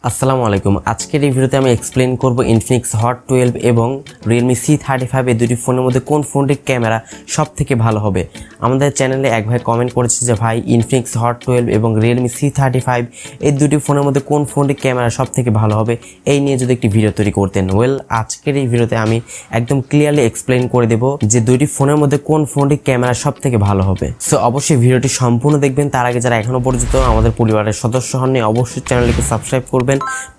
আসসালামু আলাইকুম। আজকের এই ভিডিওতে আমি এক্সপ্লেন করব Infinix Hot 12 এবং Realme C35 এই দুটি ফোনের মধ্যে কোন ফোনটির ক্যামেরা সবথেকে ভালো হবে। আমাদের চ্যানেলে এক ভাই কমেন্ট করেছে যে ভাই Infinix Hot 12 এবং Realme C35 এই দুটি ফোনের মধ্যে কোন ফোনটির ক্যামেরা সবথেকে ভালো হবে, এই নিয়ে যদি একটি ভিডিও তৈরি করতেন। আজকের এই ভিডিওতে আমি একদম ক্লিয়ারলি এক্সপ্লেন করে দেব যে দুটি ফোনের মধ্যে কোন ফোনটির ক্যামেরা সবথেকে ভালো হবে। সো অবশ্যই ভিডিওটি সম্পূর্ণ দেখবেন। তার আগে যারা এখনো পর্যন্ত আমাদের পরিবারের সদস্য হননি অবশ্যই চ্যানেলটিকে সাবস্ক্রাইব করবেন,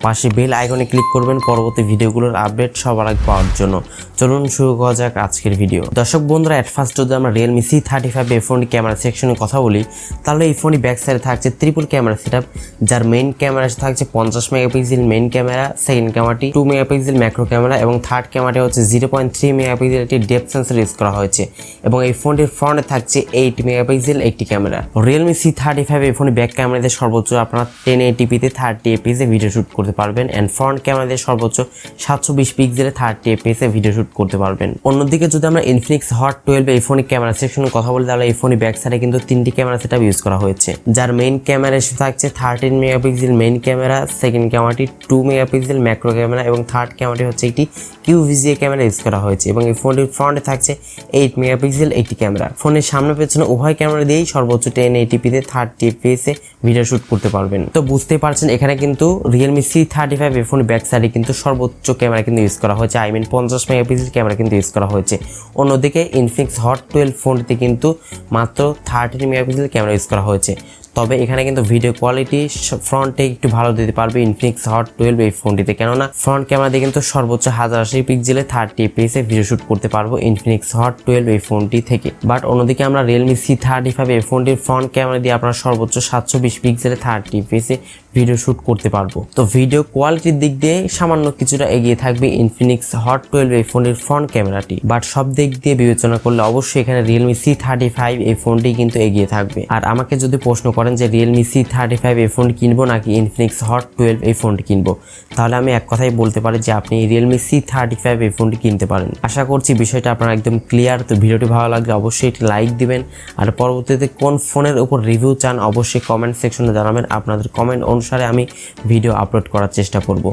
পাশে বেল আইকনে ক্লিক করবেন পরবর্তী ভিডিওগুলোর আপডেট সবার আগে পাওয়ার জন্য। চলুন শুরু করা যাক আজকের ভিডিও। দর্শক বন্ধুরা, এট ফার্স্ট যদি আমরা Realme C35 এই ফোনটি ক্যামেরা সেকশনে কথা বলি, তাহলে এই ফোনটি ব্যাক সাইডে থাকছে ট্রিপল ক্যামেরা সেটআপ, যার মেইন ক্যামেরা থাকছে 50 মেগাপিক্সেল মেইন ক্যামেরা, সেকেন্ড ক্যামেরাটি 2 মেগাপিক্সেল ম্যাক্রো ক্যামেরা এবং থার্ড ক্যামেরাটি হচ্ছে 0.3 মেগাপিক্সেল একটি ডেপথ সেন্সর ইউজ করা হয়েছে এবং এই ফোনটির ফ্রন্টে থাকছে 8 মেগাপিক্সেল একটি ক্যামেরা। Realme C35 এই ফোনের ব্যাক ক্যামেরাতে সর্বোচ্চ আপনারা 1080p তে 30 fps এ ভিডিও শুট করতে পারবেন এন্ড ফ্রন্ট ক্যামেরাতে সর্বোচ্চ 720 পিক্সেলে 30 fps এ ভিডিও শুট করতে পারবেন। অন্যদিকে যদি আমরা Infinix Hot 12 এই ফোনের ক্যামেরা সেকশনে কথা বলি, তাহলে এই ফোনের ব্যাক সাইডে কিন্তু তিনটি ক্যামেরা সেটআপ ইউজ করা হয়েছে, যার মেইন ক্যামেরা এসে থাকছে 13 মেগাপিক্সেল মেইন ক্যামেরা, সেকেন্ড ক্যামেরাটি 2 মেগাপিক্সেল ম্যাক্রো ক্যামেরা এবং থার্ড ক্যামেরাটি হচ্ছে একটি QVGA ক্যামেরা ইউজ করা হয়েছে এবং এই ফোনটির ফ্রন্টে থাকছে 8 মেগাপিক্সেল একটি ক্যামেরা। ফোনের সামনে পেছনে উভয় ক্যামেরা দিয়েই সর্বোচ্চ 1080p তে 30 fps এ ভিডিও শুট করতে পারবেন। তো বুঝতেই পারছেন এখানে কিন্তু Realme C35 এই ফোনের ব্যাক সাইডে কিন্তু সর্বোচ্চ ক্যামেরা কিন্তু ইউজ করা হয়েছে, 50 মেগাপিক্সেল ক্যামেরা কিন্তু ইউজ করা হয়েছে। অন্যদিকে Infinix Hot 12 ফোনটিতে কিন্তু মাত্র 13 মেগাপিক্সেল ক্যামেরা ইউজ করা হয়েছে। তবে এখানে কিন্তু ভিডিও কোয়ালিটি ফ্রন্টে একটু ভালো দিতে পারবে Infinix Hot 12 এই ফোনটিতে, কেননা ফ্রন্ট ক্যামেরা দিয়ে কিন্তু সর্বোচ্চ 1080 পিক্সেলে 30 fps এ ভিডিও শুট করতে পারবো Infinix Hot 12 এই ফোনটি থেকে। বাট অন্যদিকে আমরা Realme C35 এই ফোনটির ফ্রন্ট ক্যামেরা দিয়ে আপনারা সর্বোচ্চ 720 পিক্সেলে 30 fps এ ভিডিও শুট করতে পারবো। তো ভিডিও কোয়ালিটির দিক দিয়ে সামান্য কিছুটা এগিয়ে থাকবে Infinix Hot 12 এই ফোনের ফ্রন্ট ক্যামেরাটি, বাট সব দিক দিয়ে বিবেচনা করলে অবশ্যই এখানে Realme C35 এই ফোনটি কিন্তু এগিয়ে থাকবে। আর আমাকে যদি প্রশ্ন করেন যে Realme C35 এই ফোনটি কিনবো নাকি Infinix Hot 12 এই ফোনটি কিনবো, তাহলে আমি এক কথাই বলতে পারি যে আপনি Realme C35 এই ফোনটি কিনতে পারেন। আশা করছি বিষয়টা আপনার একদম ক্লিয়ার। তো ভিডিওটি ভালো লাগলে অবশ্যই একটি লাইক দিবেন আর পরবর্তীতে কোন ফোনের উপর রিভিউ চান অবশ্যই কমেন্ট সেকশনে জানাবেন। আপনাদের কমেন্ট অনুসারে আমি ভিডিও আপলোড করার চেষ্টা করব।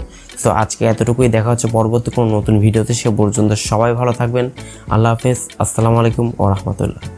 সো আজকে এতটুকুই, দেখা হচ্ছে পরবর্তী কোনো নতুন ভিডিওতে। সে পর্যন্ত সবাই ভালো থাকবেন। আল্লাহ হাফেজ। আসসালামু আলাইকুম ওয়া রাহমাতুল্লাহ।